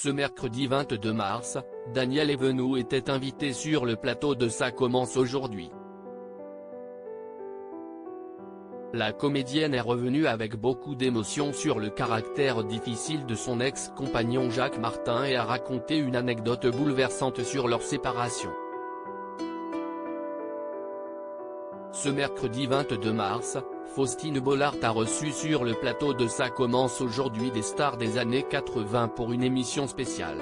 Ce mercredi 22 mars, Daniel Evenou était invité sur le plateau de Ça commence aujourd'hui. La comédienne est revenue avec beaucoup d'émotion sur le caractère difficile de son ex-compagnon Jacques Martin et a raconté une anecdote bouleversante sur leur séparation. Ce mercredi 22 mars, Faustine Bollard a reçu sur le plateau de Ça commence aujourd'hui des stars des années 80 pour une émission spéciale.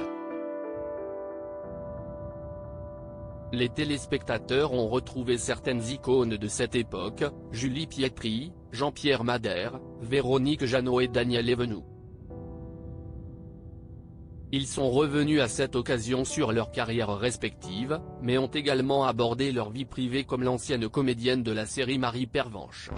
Les téléspectateurs ont retrouvé certaines icônes de cette époque, Julie Pietri, Jean-Pierre Madère, Véronique Jeannot et Daniel Evenou. Ils sont revenus à cette occasion sur leurs carrières respectives, mais ont également abordé leur vie privée comme l'ancienne comédienne de la série Marie Pervenche.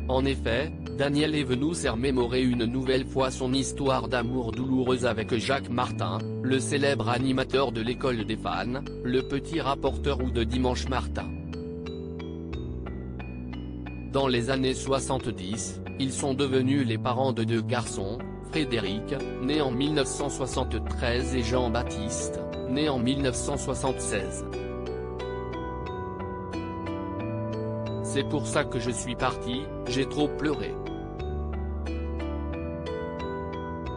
En effet, Daniel Evenou s'est remémoré une nouvelle fois son histoire d'amour douloureuse avec Jacques Martin, le célèbre animateur de l'École des fans, le petit rapporteur ou de Dimanche Martin. Dans les années 70, ils sont devenus les parents de deux garçons, Frédéric, né en 1973 et Jean-Baptiste, né en 1976. C'est pour ça que je suis parti, j'ai trop pleuré.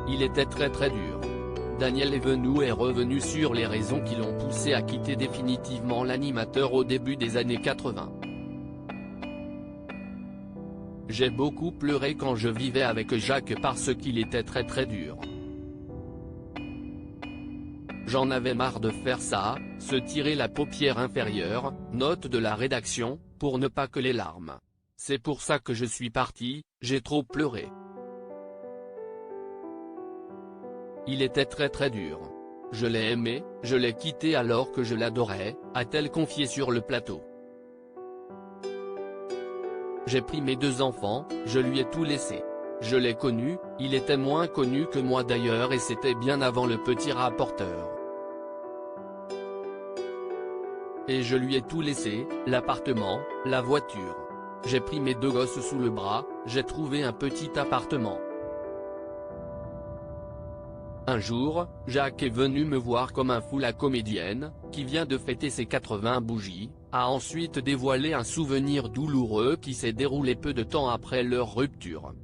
Il était très dur. Daniel Evenou est revenu sur les raisons qui l'ont poussé à quitter définitivement l'animateur au début des années 80. J'ai beaucoup pleuré quand je vivais avec Jacques parce qu'il était très dur. J'en avais marre de faire ça, se tirer la paupière inférieure, note de la rédaction, pour ne pas que les larmes. C'est pour ça que je suis parti, j'ai trop pleuré. Il était très dur. Je l'ai aimé, je l'ai quitté alors que je l'adorais, a-t-elle confié sur le plateau. J'ai pris mes deux enfants, je lui ai tout laissé. Je l'ai connu, il était moins connu que moi d'ailleurs et c'était bien avant le petit rapporteur. Et je lui ai tout laissé, l'appartement, la voiture. J'ai pris mes deux gosses sous le bras, j'ai trouvé un petit appartement. Un jour, Jacques est venu me voir comme un fou. La comédienne, qui vient de fêter ses 80 bougies, a ensuite dévoilé un souvenir douloureux qui s'est déroulé peu de temps après leur rupture.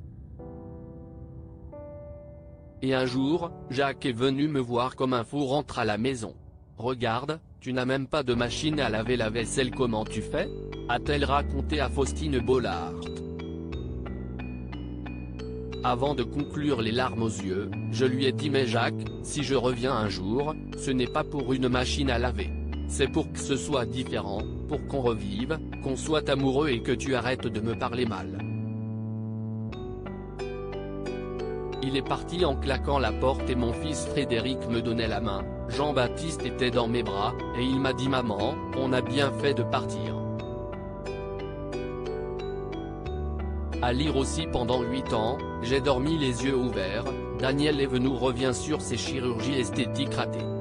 Et un jour, Jacques est venu me voir comme un fou. Rentre à la maison. Regarde, tu n'as même pas de machine à laver la vaisselle, comment tu fais ? A-t-elle raconté à Faustine Bollard. Avant de conclure les larmes aux yeux, je lui ai dit mais Jacques, si je reviens un jour, ce n'est pas pour une machine à laver. C'est pour que ce soit différent, pour qu'on revive, qu'on soit amoureux et que tu arrêtes de me parler mal. Il est parti en claquant la porte et mon fils Frédéric me donnait la main, Jean-Baptiste était dans mes bras, et il m'a dit maman, on a bien fait de partir. À lire aussi pendant 8 ans, j'ai dormi les yeux ouverts, Daniel Evenou revient sur ses chirurgies esthétiques ratées.